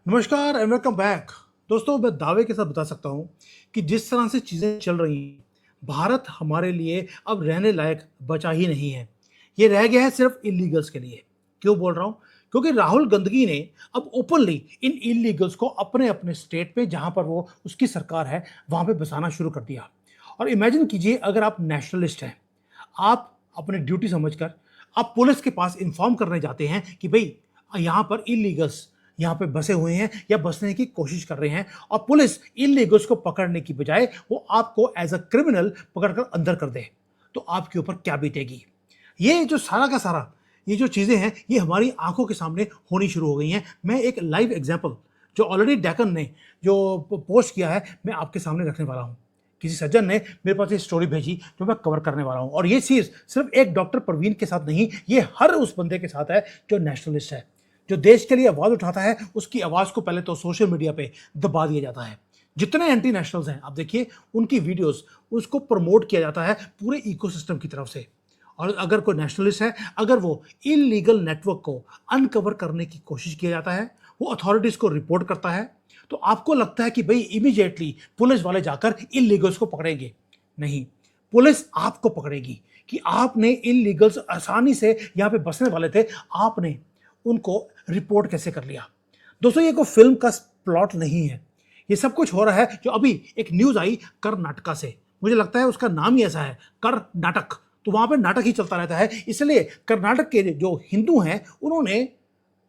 नमस्कार and welcome back. दोस्तों, मैं दावे के साथ बता सकता हूँ कि जिस तरह से चीज़ें चल रही हैं, भारत हमारे लिए अब रहने लायक बचा ही नहीं है। ये रह गया है सिर्फ इलीगल्स के लिए। क्यों बोल रहा हूँ? क्योंकि राहुल गंदगी ने अब ओपनली इन इलीगल्स को अपने अपने स्टेट में, जहाँ पर वो उसकी सरकार है, वहाँ पे बसाना शुरू कर दिया। और इमेजिन कीजिए, अगर आप नेशनलिस्ट हैं, आप अपनी ड्यूटी समझकर आप पुलिस के पास इन्फॉर्म करने जाते हैं कि भाई यहाँ पर इलीगल्स यहाँ पे बसे हुए हैं या बसने की कोशिश कर रहे हैं, और पुलिस इलीगल्स को पकड़ने की बजाय वो आपको एज अ क्रिमिनल पकड़कर अंदर कर दे, तो आपके ऊपर क्या बीतेगी? ये जो सारा का सारा ये जो चीज़ें हैं, ये हमारी आंखों के सामने होनी शुरू हो गई हैं। मैं एक लाइव एग्जांपल जो ऑलरेडी डेकन ने जो पोस्ट किया है, मैं आपके सामने रखने वाला हूँ। किसी सज्जन ने मेरे पास ये स्टोरी भेजी जो मैं कवर करने वाला हूँ, और ये चीज़ सिर्फ एक डॉक्टर प्रवीण के साथ नहीं, ये हर उस बंदे के साथ है जो नेशनलिस्ट है, जो देश के लिए आवाज़ उठाता है। उसकी आवाज़ को पहले तो सोशल मीडिया पे दबा दिया जाता है। जितने एंटी नेशनल्स हैं, आप देखिए उनकी वीडियोस, उसको प्रमोट किया जाता है पूरे इकोसिस्टम की तरफ से। और अगर कोई नेशनलिस्ट है, अगर वो इलीगल नेटवर्क को अनकवर करने की कोशिश किया जाता है, वो अथॉरिटीज़ को रिपोर्ट करता है, तो आपको लगता है कि भाई इमीडिएटली पुलिस वाले जाकर इलीगल्स को पकड़ेंगे। नहीं, पुलिस आपको पकड़ेगी कि आपने इलीगल्स आसानी से यहाँ पे बसने वाले थे, आपने उनको रिपोर्ट कैसे कर लिया। दोस्तों, ये कोई फिल्म का प्लॉट नहीं है। ये सब कुछ हो रहा है जो अभी एक न्यूज आई कर्नाटका से, मुझे लगता है उसका नाम ही ऐसा है, कर्नाटक। तो वहां पे नाटक ही चलता रहता है, इसलिए कर्नाटक के जो हिंदू हैं, उन्होंने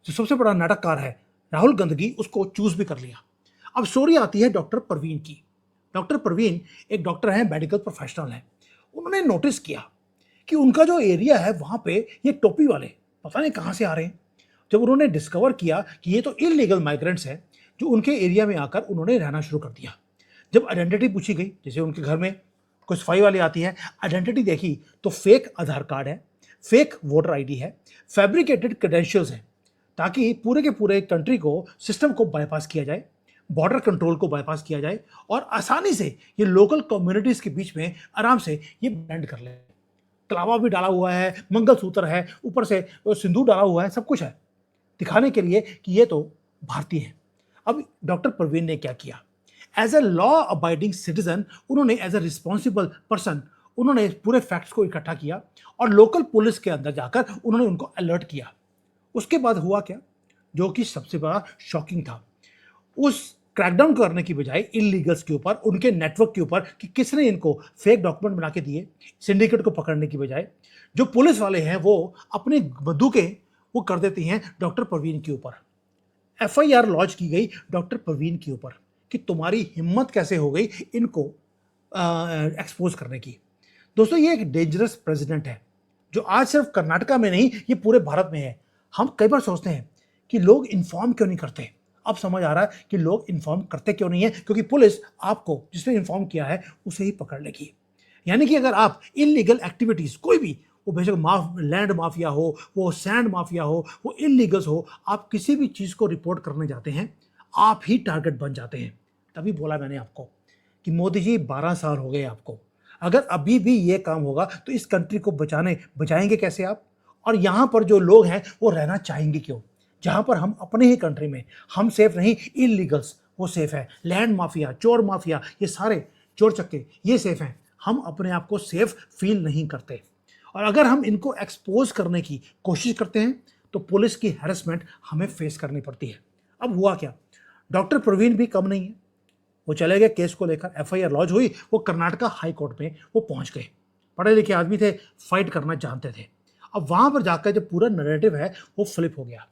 जो सबसे बड़ा नाटककार है राहुल गंदगी, उसको चूज भी कर लिया। अब स्टोरी आती है डॉक्टर प्रवीण की। डॉक्टर प्रवीण एक डॉक्टर हैं, मेडिकल प्रोफेशनल हैं। उन्होंने नोटिस किया कि उनका जो एरिया है, वहां पे ये टोपी वाले पता नहीं कहां से आ रहे हैं। जब उन्होंने डिस्कवर किया कि ये तो इलीगल माइग्रेंट्स हैं, जो उनके एरिया में आकर उन्होंने रहना शुरू कर दिया। जब आइडेंटिटी पूछी गई, जैसे उनके घर में कोई सफाई वाली आती है, आइडेंटिटी देखी तो फेक आधार कार्ड है, फेक वोटर आईडी है, फैब्रिकेटेड क्रेडेंशियल्स हैं, ताकि पूरे के पूरे कंट्री को, सिस्टम को बाईपास किया जाए, बॉर्डर कंट्रोल को बाईपास किया जाए, और आसानी से ये लोकल कम्युनिटीज के बीच में आराम से ये ब्लेंड कर ले। कलावा भी डाला हुआ है, मंगलसूत्र है, ऊपर से सिंदूर डाला हुआ है, सब कुछ है दिखाने के लिए कि ये तो भारतीय है। अब डॉक्टर प्रवीण ने क्या किया? As a law abiding citizen, उन्होंने एज ए रिस्पॉन्सिबल पर्सन, उन्होंने पूरे फैक्ट्स को इकट्ठा किया और लोकल पुलिस के अंदर जाकर उन्होंने उनको अलर्ट किया। उसके बाद हुआ क्या, जो कि सबसे बड़ा शॉकिंग था, उस क्रैकडाउन करने की बजाय इलीगल्स के ऊपर, उनके नेटवर्क के ऊपर कि किसने इनको फेक डॉक्यूमेंट बना के दिए, सिंडिकेट को पकड़ने की बजाय जो पुलिस वाले हैं वो अपने बंदूकें वो कर देती हैं डॉक्टर प्रवीण के ऊपर। एफआईआर लॉन्च की गई डॉक्टर प्रवीण के ऊपर कि तुम्हारी हिम्मत कैसे हो गई इनको एक्सपोज करने की। दोस्तों, ये एक डेंजरस प्रेसिडेंट है जो आज सिर्फ कर्नाटका में नहीं, ये पूरे भारत में है। हम कई बार सोचते हैं कि लोग इन्फॉर्म क्यों नहीं करते। अब समझ आ रहा है कि लोग इन्फॉर्म करते क्यों नहीं है, क्योंकि पुलिस आपको जिसने इन्फॉर्म किया है उसे ही पकड़ लेगी। यानी कि अगर आप इलीगल एक्टिविटीज कोई भी, वो बेशक लैंड माफिया हो, वो सैंड माफिया हो, वो इलीगल्स हो, आप किसी भी चीज़ को रिपोर्ट करने जाते हैं, आप ही टारगेट बन जाते हैं। तभी बोला मैंने आपको कि मोदी जी 12 साल हो गए आपको, अगर अभी भी ये काम होगा तो इस कंट्री को बचाएंगे कैसे आप? और यहाँ पर जो लोग हैं वो रहना चाहेंगे क्यों, जहाँ पर हम अपने ही कंट्री में हम सेफ नहीं, इलीगल्स वो सेफ है, लैंड माफिया, चोर माफिया, ये सारे चोर चक्के ये सेफ हैं, हम अपने आप को सेफ फील नहीं करते। और अगर हम इनको एक्सपोज करने की कोशिश करते हैं तो पुलिस की हैरेसमेंट हमें फेस करनी पड़ती है। अब हुआ क्या, डॉक्टर प्रवीण भी कम नहीं है, वो चले गए केस को लेकर, एफआईआर लॉन्च हुई, वो कर्नाटका हाई कोर्ट में वो पहुंच गए। पढ़े लिखे आदमी थे, फाइट करना जानते थे। अब वहां पर जाकर जो पूरा नैरेटिव है वो फ्लिप हो गया।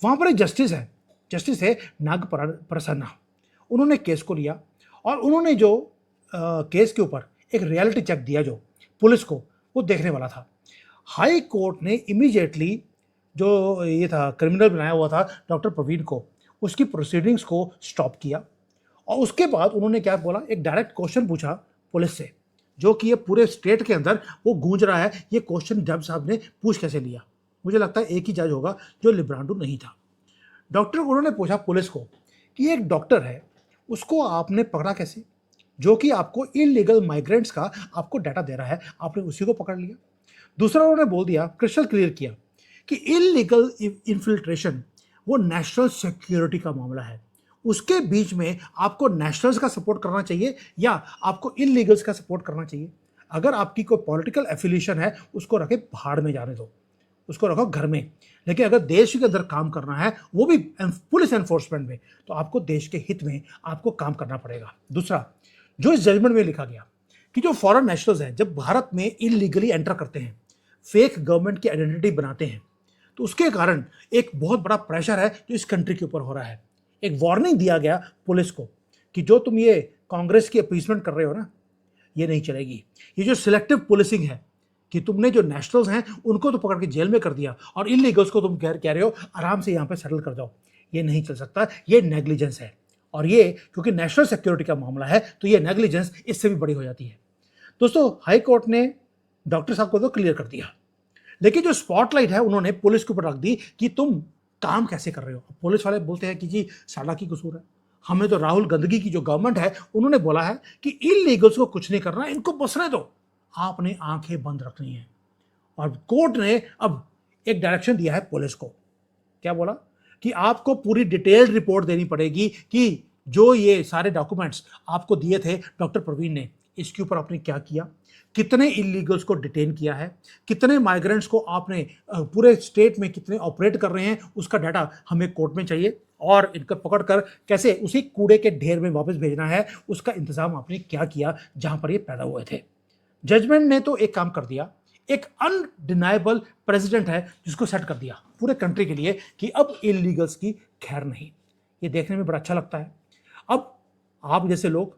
वहां पर एक जस्टिस है, जस्टिस है नाग प्रसन्ना। उन्होंने केस को लिया और उन्होंने जो केस के ऊपर एक रियलिटी चेक दिया जो पुलिस को वो देखने वाला था। हाई कोर्ट ने इमीडिएटली जो ये था क्रिमिनल बनाया हुआ था डॉक्टर प्रवीण को, उसकी प्रोसीडिंग्स को स्टॉप किया। और उसके बाद उन्होंने क्या बोला, एक डायरेक्ट क्वेश्चन पूछा पुलिस से, जो कि ये पूरे स्टेट के अंदर वो गूंज रहा है। ये क्वेश्चन जज साहब ने पूछ कैसे लिया? मुझे लगता है एक ही जज होगा जो लिब्रांडो नहीं था। डॉक्टर को उन्होंने पूछा पुलिस को कि एक डॉक्टर है, उसको आपने पकड़ा कैसे, जो कि आपको इलीगल माइग्रेंट्स का आपको डाटा दे रहा है, आपने उसी को पकड़ लिया। दूसरा उन्होंने बोल दिया, क्रिस्टल क्लियर किया कि इलीगल इन्फिल्ट्रेशन वो नेशनल सिक्योरिटी का मामला है। उसके बीच में आपको नेशनल्स का सपोर्ट करना चाहिए या आपको इलीगल्स का सपोर्ट करना चाहिए? अगर आपकी कोई पॉलिटिकल एफिलिएशन है, उसको रखे भाड़ में जाने दो, उसको रखो घर में। लेकिन अगर देश के अंदर काम करना है, वो भी पुलिस एनफोर्समेंट में, तो आपको देश के हित में आपको काम करना पड़ेगा। दूसरा, जो इस जजमेंट में लिखा गया कि जो फॉरेन नेशनल्स हैं जब भारत में इलीगली एंटर करते हैं, फेक गवर्नमेंट की आइडेंटिटी बनाते हैं, तो उसके कारण एक बहुत बड़ा प्रेशर है जो इस कंट्री के ऊपर हो रहा है। एक वार्निंग दिया गया पुलिस को कि जो तुम ये कांग्रेस की अपीसमेंट कर रहे हो ना, ये नहीं चलेगी। ये जो सिलेक्टिव पुलिसिंग है कि तुमने जो नेशनल्स हैं उनको तो पकड़ के जेल में कर दिया और इलीगल्स को तुम कह रहे हो आराम से यहाँ पे सेटल कर जाओ, ये नहीं चल सकता। ये नेग्लिजेंस है, और ये क्योंकि नेशनल सिक्योरिटी का मामला है तो ये नेग्लिजेंस इससे भी बड़ी हो जाती है। दोस्तों, हाई कोर्ट ने डॉक्टर साहब को तो क्लियर कर दिया, लेकिन जो स्पॉटलाइट है उन्होंने पुलिस के ऊपर रख दी कि तुम काम कैसे कर रहे हो। पुलिस वाले बोलते हैं कि जी साडा की कसूर है, हमें तो राहुल गांधी की जो गवर्नमेंट है उन्होंने बोला है कि इलीगल्स को कुछ नहीं करना, इनको बसने दो, आपने आंखें बंद रखनी है। और कोर्ट ने अब एक डायरेक्शन दिया है पुलिस को, क्या बोला कि आपको पूरी डिटेल्ड रिपोर्ट देनी पड़ेगी कि जो ये सारे डॉक्यूमेंट्स आपको दिए थे डॉक्टर प्रवीण ने, इसके ऊपर आपने क्या किया, कितने इलीगल्स को डिटेन किया है, कितने माइग्रेंट्स को आपने पूरे स्टेट में कितने ऑपरेट कर रहे हैं, उसका डाटा हमें कोर्ट में चाहिए, और इनको पकड़कर कैसे उसी कूड़े के ढेर में वापस भेजना है, उसका इंतजाम आपने क्या किया जहां पर ये पैदा हुए थे। जजमेंट ने तो एक काम कर दिया, एक अनडिनाइबल प्रेसिडेंट है जिसको सेट कर दिया पूरे कंट्री के लिए कि अब इलीगल्स की खैर नहीं। ये देखने में बड़ा अच्छा लगता है। अब आप जैसे लोग,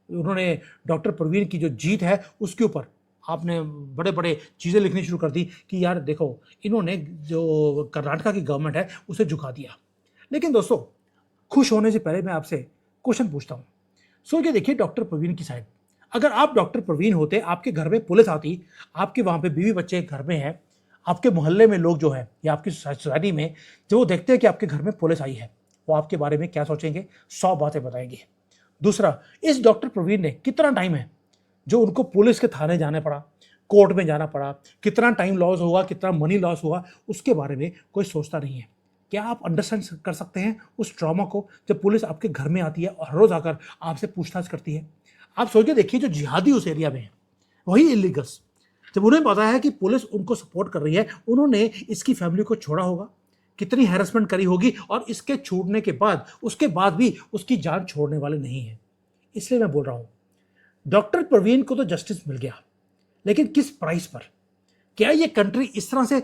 उन्होंने डॉक्टर प्रवीण की जो जीत है उसके ऊपर आपने बड़े बड़े चीज़ें लिखनी शुरू कर दी कि यार देखो, इन्होंने जो कर्नाटका की गवर्नमेंट है उसे झुका दिया। लेकिन दोस्तों, खुश होने से पहले मैं आपसे क्वेश्चन पूछता हूँ। सोच के देखिए डॉक्टर प्रवीण की साइड, अगर आप डॉक्टर प्रवीण होते, आपके घर में पुलिस आती, आपके वहाँ पे बीवी बच्चे घर में हैं, आपके मोहल्ले में लोग जो है या आपकी सोसाइटी में जो वो देखते हैं कि आपके घर में पुलिस आई है, वो आपके बारे में क्या सोचेंगे? 100 बातें बताएंगे। दूसरा, इस डॉक्टर प्रवीण ने कितना टाइम है जो उनको पुलिस के थाने जाने पड़ा, कोर्ट में जाना पड़ा, कितना टाइम लॉस हुआ, कितना मनी लॉस हुआ, उसके बारे में कोई सोचता नहीं है। क्या आप अंडरस्टैंड कर सकते हैं उस ट्रॉमा को जब पुलिस आपके घर में आती है और हर रोज आकर आपसे पूछताछ करती है? आप सोच के देखिए, जो जिहादी उस एरिया में है, वही इलीगल्स, जब उन्हें पता है कि पुलिस उनको सपोर्ट कर रही है, उन्होंने इसकी फैमिली को छोड़ा होगा, कितनी हैरेसमेंट करी होगी, और इसके छूटने के बाद उसके बाद भी उसकी जान छोड़ने वाले नहीं है। इसलिए मैं बोल रहा हूं, डॉक्टर प्रवीण को तो जस्टिस मिल गया, लेकिन किस प्राइस पर? क्या ये कंट्री इस तरह से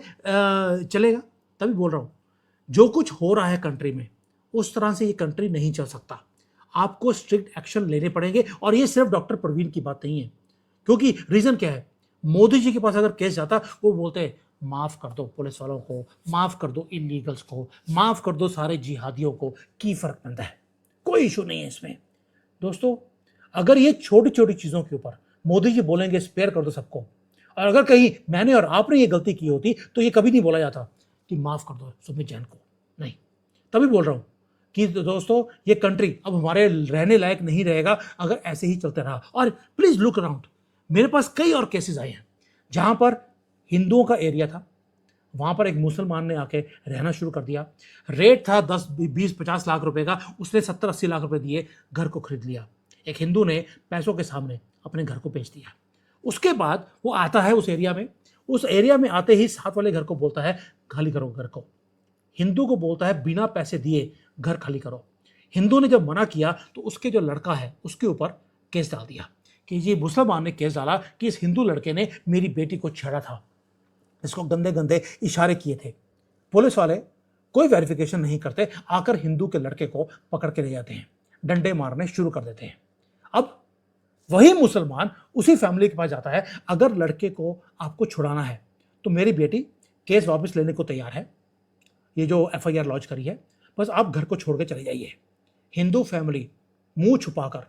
चलेगा? तभी बोल रहा हूं, जो कुछ हो रहा है कंट्री में, उस तरह से ये कंट्री नहीं चल सकता। आपको स्ट्रिक्ट एक्शन लेने पड़ेंगे, और ये सिर्फ डॉक्टर प्रवीण की बात नहीं है, क्योंकि रीजन क्या है, मोदी जी के पास अगर केस जाता, वो बोलते हैं माफ कर दो पुलिस वालों को, माफ कर दो इलीगल्स को, माफ कर दो सारे जिहादियों को, की फर्क पड़ता है, कोई इशू नहीं है इसमें। दोस्तों, अगर ये छोटी छोटी चीजों के ऊपर मोदी जी बोलेंगे स्पेयर कर दो सबको, और अगर कहीं मैंने और आपने ये गलती की होती तो ये कभी नहीं बोला जाता कि माफ कर दो सुमित जैन को, नहीं। तभी बोल रहा हूं कि दोस्तों, ये कंट्री अब हमारे रहने लायक नहीं रहेगा अगर ऐसे ही चलते रहा। और प्लीज लुक अराउंड, मेरे पास कई और केसेस आए हैं जहां पर हिंदुओं का एरिया था, वहां पर एक मुसलमान ने आके रहना शुरू कर दिया, रेट था 10 20 50 लाख रुपए का, उसने 70 80 लाख रुपए दिए, घर को खरीद लिया। एक हिंदू ने पैसों के सामने अपने घर को बेच दिया। उसके बाद वो आता है उस एरिया में आते ही साथ वाले घर को बोलता है खाली करो घर को। हिंदू को बोलता है बिना पैसे दिए घर खाली करो। हिंदू ने जब मना किया तो उसके जो लड़का है उसके ऊपर केस डाल दिया कि ये मुसलमान ने केस डाला कि इस हिंदू लड़के ने मेरी बेटी को छेड़ा था, इसको गंदे गंदे इशारे किए थे। पुलिस वाले कोई वेरिफिकेशन नहीं करते, आकर हिंदू के लड़के को पकड़ के ले जाते हैं, डंडे मारने शुरू कर देते हैं। अब वही मुसलमान उसी फैमिली के पास जाता है, अगर लड़के को आपको छुड़ाना है तो मेरी बेटी केस वापस लेने को तैयार है, ये जो एफआईआर लॉन्च करी है, बस आप घर को छोड़ के चले जाइए। हिंदू फैमिली मुंह छुपाकर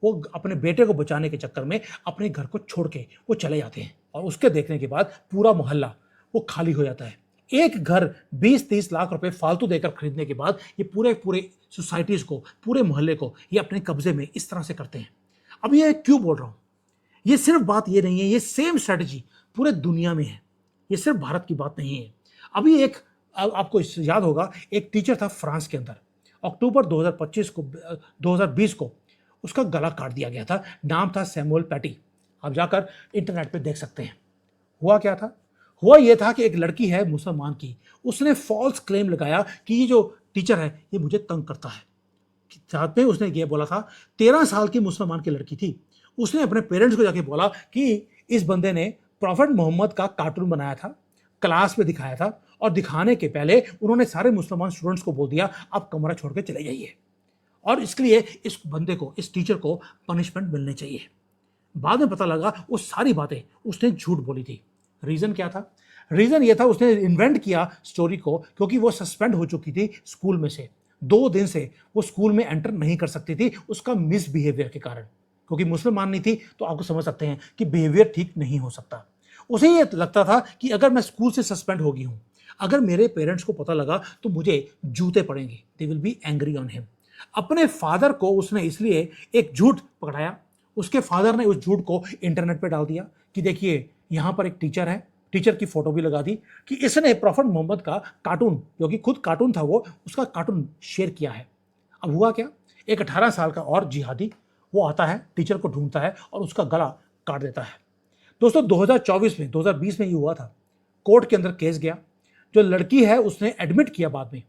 वो अपने बेटे को बचाने के चक्कर में अपने घर को छोड़ के वो चले जाते हैं, और उसके देखने के बाद पूरा मोहल्ला वो खाली हो जाता है। एक घर 20-30 लाख रुपए फालतू देकर खरीदने के बाद ये पूरे सोसाइटीज को, पूरे मोहल्ले को ये अपने कब्जे में इस तरह से करते हैं। अब ये क्यों बोल रहा हूं, ये सिर्फ बात ये नहीं है, ये सेम स्ट्रेटजी पूरे दुनिया में है, ये सिर्फ भारत की बात नहीं है। अभी एक आपको याद होगा, एक टीचर था फ्रांस के अंदर, अक्टूबर 2025 को 2020 को उसका गला काट दिया गया था। नाम था सैमुअल पैटी। आप जाकर इंटरनेट पे देख सकते हैं। हुआ क्या था? हुआ यह था कि एक लड़की है मुसलमान की, उसने फॉल्स क्लेम लगाया कि ये जो टीचर है ये मुझे तंग करता है। साथ में उसने ये बोला था, 13 साल की मुसलमान की लड़की थी, उसने अपने पेरेंट्स को जाके बोला कि इस बंदे ने प्रॉफेट मोहम्मद का कार्टून बनाया था, क्लास में दिखाया था, और दिखाने के पहले उन्होंने सारे मुसलमान स्टूडेंट्स को बोल दिया आप कमरा छोड़ के चले जाइए, और इसके लिए इस बंदे को, इस टीचर को पनिशमेंट मिलनी चाहिए। बाद में पता लगा वो सारी बातें उसने झूठ बोली थी। रीजन क्या था? रीजन ये था, उसने इन्वेंट किया स्टोरी को क्योंकि वो सस्पेंड हो चुकी थी स्कूल में से। 2 दिन से वो स्कूल में एंटर नहीं कर सकती थी उसका मिसबिहेवियर के कारण। क्योंकि मुसलमान नहीं थी तो आपको समझ सकते हैं कि बिहेवियर ठीक नहीं हो सकता। उसे ये लगता था कि अगर मैं स्कूल से सस्पेंड हो गई हूं, अगर मेरे पेरेंट्स को पता लगा तो मुझे जूते पड़ेंगे, they will be angry on him. अपने फादर को उसने इसलिए एक झूठ पकड़ाया। उसके फादर ने उस झूठ को इंटरनेट पे डाल दिया कि देखिए यहां पर एक टीचर है, टीचर की फोटो भी लगा दी कि इसने प्रॉफेट मोहम्मद का कार्टून, जो कि खुद कार्टून था वो, उसका कार्टून शेयर किया है। अब हुआ क्या, एक 18 साल का और जिहादी वो आता है, टीचर को ढूंढता है और उसका गला काट देता है। दोस्तों 2020 में ये हुआ था। कोर्ट के अंदर केस गया। जो लड़की है उसने एडमिट किया बाद में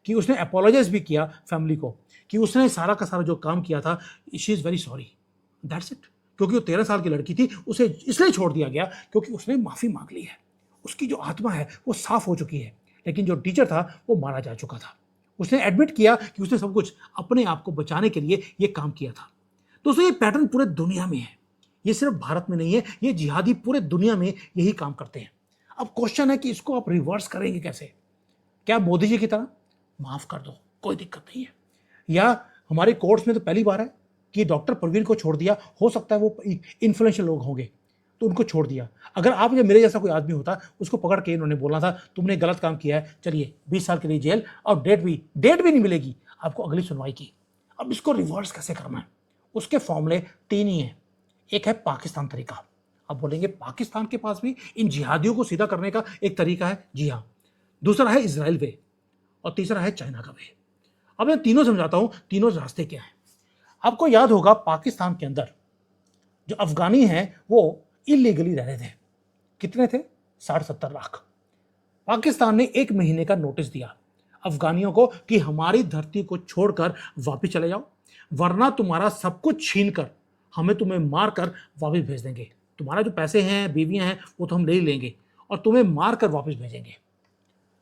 कि उसने अपोलोजाइज भी किया फैमिली को कि उसने सारा का सारा जो काम किया था, she is very sorry, that's it. क्योंकि वो 13 साल की लड़की थी, उसे इसलिए छोड़ दिया गया क्योंकि उसने माफ़ी मांग ली है। उसकी जो आत्मा है वो साफ हो चुकी है। लेकिन जो टीचर था वो मारा जा चुका था। उसने एडमिट किया कि उसने सब कुछ अपने आप को बचाने के लिए ये काम किया था। दोस्तों ये पैटर्न पूरे दुनिया में है, ये सिर्फ भारत में नहीं है, ये जिहादी पूरे दुनिया में यही काम करते हैं। अब क्वेश्चन है कि इसको आप रिवर्स करेंगे कैसे? क्या मोदी जी की तरह माफ कर दो, कोई दिक्कत नहीं है, या हमारे कोर्ट्स में तो पहली बार है कि डॉक्टर प्रवीण को छोड़ दिया, हो सकता है वो इन्फ्लुएंशियल लोग होंगे तो उनको छोड़ दिया। अगर आप या मेरे जैसा कोई आदमी होता, उसको पकड़ के इन्होंने बोला था तुमने गलत काम किया है, चलिए 20 साल के लिए जेल, और डेट भी नहीं मिलेगी आपको अगली सुनवाई की। अब इसको रिवर्स कैसे करना है? उसके फॉर्मूले 3 ही हैं। एक है पाकिस्तान तरीका। अब बोलेंगे पाकिस्तान के पास भी इन जिहादियों को सीधा करने का एक तरीका है? जी हाँ। दूसरा है इजराइल वे, और तीसरा है चाइना का वे। अब मैं तीनों समझाता हूं, तीनों रास्ते क्या हैं। आपको याद होगा पाकिस्तान के अंदर जो अफगानी हैं वो इलीगली रह रहे थे। कितने थे? 60-70 लाख। पाकिस्तान ने 1 महीने का नोटिस दिया अफगानियों को कि हमारी धरती को छोड़कर वापस चले जाओ, वरना तुम्हारा सब कुछ छीन कर हमें तुम्हें मार कर वापस भेज देंगे। तुम्हारा जो पैसे हैं, बीवियां हैं, वो तो हम ले ही लेंगे और तुम्हें मार कर वापस भेजेंगे।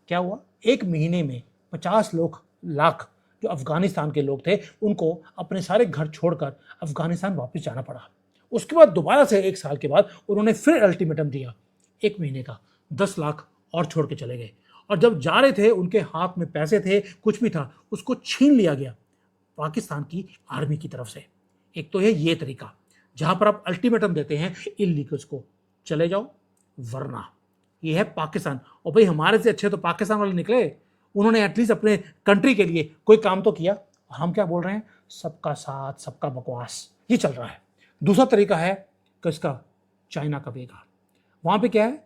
क्या हुआ? 1 महीने में 50 लाख जो अफगानिस्तान के लोग थे उनको अपने सारे घर छोड़कर अफगानिस्तान वापस जाना पड़ा। उसके बाद दोबारा से 1 साल के बाद उन्होंने फिर अल्टीमेटम दिया 1 महीने का, 10 लाख और छोड़ के चले गए। और जब जा रहे थे उनके हाथ में पैसे थे, कुछ भी था, उसको छीन लिया गया पाकिस्तान की आर्मी की तरफ से। एक तो है ये तरीका जहां पर आप अल्टीमेटम देते हैं इलीगल्स को, चले जाओ वरना। ये है पाकिस्तान। और भाई हमारे से अच्छे तो पाकिस्तान वाले निकले, उन्होंने एटलीस्ट अपने कंट्री के लिए कोई काम तो किया। और हम क्या बोल रहे हैं? सबका साथ सबका बकवास, ये चल रहा है। दूसरा तरीका है किसका? चाइना का वेगा। वहां पे क्या है?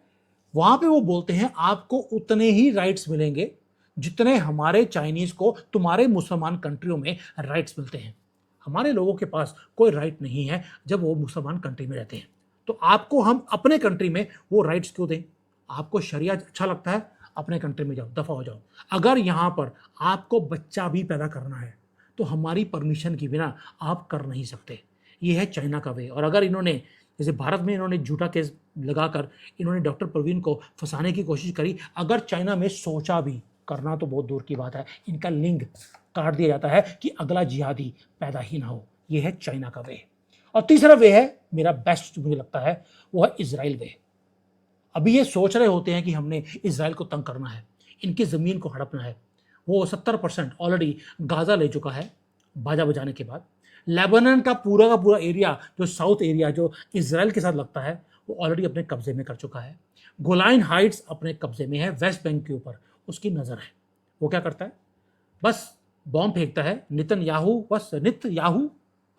वहां पे वो बोलते हैं आपको उतने ही राइट्स मिलेंगे जितने हमारे चाइनीज को तुम्हारे मुसलमान कंट्रियों में राइट्स मिलते हैं। हमारे लोगों के पास कोई राइट नहीं है जब वो मुसलमान कंट्री में रहते हैं, तो आपको हम अपने कंट्री में वो राइट्स क्यों दें? आपको शरिया अच्छा लगता है, अपने कंट्री में जाओ, दफा हो जाओ। अगर यहाँ पर आपको बच्चा भी पैदा करना है तो हमारी परमिशन के बिना आप कर नहीं सकते। ये है चाइना का वे। और अगर इन्होंने, जैसे भारत में इन्होंने झूठा केस लगाकर इन्होंने डॉक्टर प्रवीण को फंसाने की कोशिश करी, अगर चाइना में सोचा भी, करना तो बहुत दूर की बात है, इनका लिंग काट दिया जाता है कि अगला जिहादी पैदा ही ना हो। ये है चाइना का वे। और तीसरा वे है मेरा बेस्ट, मुझे लगता है वो है इजराइल वे। अभी ये सोच रहे होते हैं कि हमने इजराइल को तंग करना है, इनकी ज़मीन को हड़पना है। वो 70% ऑलरेडी गाज़ा ले चुका है बाजा बजाने के बाद। लेबनान का पूरा एरिया, जो साउथ एरिया जो इजराइल के साथ लगता है, वो ऑलरेडी अपने कब्जे में कर चुका है। गोलान हाइट्स अपने कब्जे में है, वेस्ट बैंक के ऊपर उसकी नज़र है। वो क्या करता है? बस बॉम्ब फेंकता है। नित याहू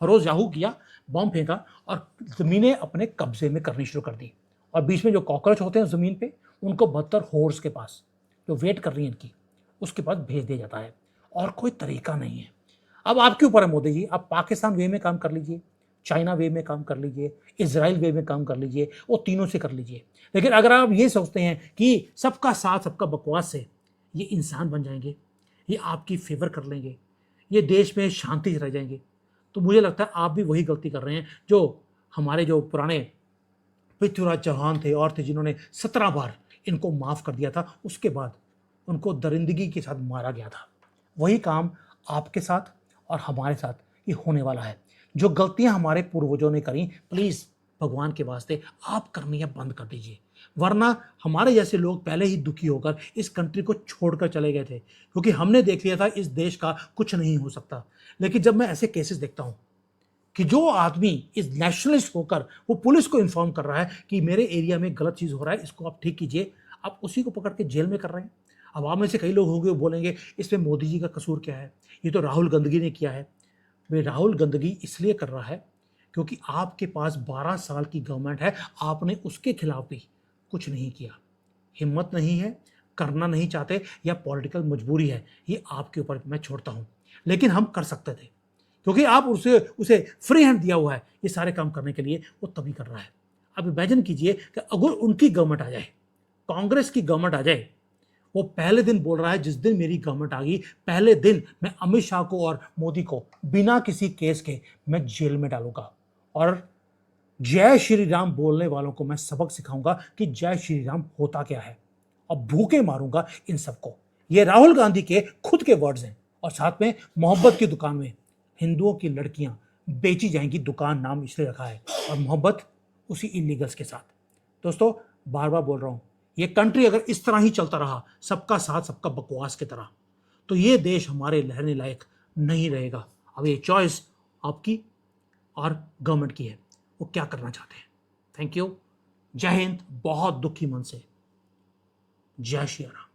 हर रोज़ याहू किया, बॉम्ब फेंका और ज़मीनें अपने कब्जे में करनी शुरू कर दी। और बीच में जो कॉकरोच होते हैं ज़मीन पे, उनको 72 होर्स के पास जो वेट कर रही है इनकी, उसके पास भेज दिया जाता है। और कोई तरीका नहीं है। अब आपके ऊपर है मोदी जी, आप पाकिस्तान वे में काम कर लीजिए, चाइना वे में काम कर लीजिए, इजराइल वे में काम कर लीजिए, वो तीनों से कर लीजिए। लेकिन अगर आप ये सोचते हैं कि सबका साथ सबका बकवास से ये इंसान बन जाएंगे, ये आपकी फेवर कर लेंगे, ये देश में शांति से रह जाएंगे, तो मुझे लगता है आप भी वही गलती कर रहे हैं जो हमारे जो पुराने पृथ्वीराज चौहान थे और थे, जिन्होंने 17 बार इनको माफ कर दिया था, उसके बाद उनको दरिंदगी के साथ मारा गया था। वही काम आपके साथ और हमारे साथ ये होने वाला है। जो गलतियां हमारे पूर्वजों ने करी, प्लीज भगवान के वास्ते आप करनी है बंद कर दीजिए, वरना हमारे जैसे लोग पहले ही दुखी होकर इस कंट्री को छोड़कर चले गए थे, क्योंकि हमने देख लिया था इस देश का कुछ नहीं हो सकता। लेकिन जब मैं ऐसे केसेस देखता हूं कि जो आदमी इस नेशनलिस्ट होकर वो पुलिस को इन्फॉर्म कर रहा है कि मेरे एरिया में गलत चीज हो रहा है, इसको आप ठीक कीजिए, आप उसी को पकड़ के जेल में कर रहे हैं। अब आप में से कई लोग होंगे वो बोलेंगे इसमें मोदी जी का कसूर क्या है, ये तो राहुल गंदगी ने किया है। वे राहुल गंदगी इसलिए कर रहा है क्योंकि आपके पास 12 साल की गवर्नमेंट है, आपने उसके खिलाफ भी कुछ नहीं किया, हिम्मत नहीं है, करना नहीं चाहते, या पॉलिटिकल मजबूरी है, ये आपके ऊपर मैं छोड़ता हूं। लेकिन हम कर सकते थे क्योंकि आप उसे उसे फ्री हैंड दिया हुआ है ये सारे काम करने के लिए, वो तभी कर रहा है। अब इमेजिन कीजिए कि अगर उनकी गवर्नमेंट आ जाए, कांग्रेस की गवर्नमेंट आ जाए, वो पहले दिन बोल रहा है जिस दिन मेरी गवर्नमेंट आ गई पहले दिन मैं अमित शाह को और मोदी को बिना किसी केस के मैं जेल में डालूंगा, और जय श्री राम बोलने वालों को मैं सबक सिखाऊंगा कि जय श्री राम होता क्या है, और भूखे मारूंगा इन सबको। ये राहुल गांधी के खुद के वर्ड्स हैं। और साथ में मोहब्बत की दुकान में हिंदुओं की लड़कियां बेची जाएंगी, दुकान नाम इसलिए रखा है, और मोहब्बत उसी इलीगल्स के साथ। दोस्तों, बार बार बोल रहा हूं, ये कंट्री अगर इस तरह ही चलता रहा, सबका साथ सबका बकवास की तरह, तो ये देश हमारे रहने लायक नहीं रहेगा। अब ये चॉइस आपकी और गवर्नमेंट की है, वो क्या करना चाहते हैं। थैंक यू, जय हिंद, बहुत दुखी मन से, जय श्री राम।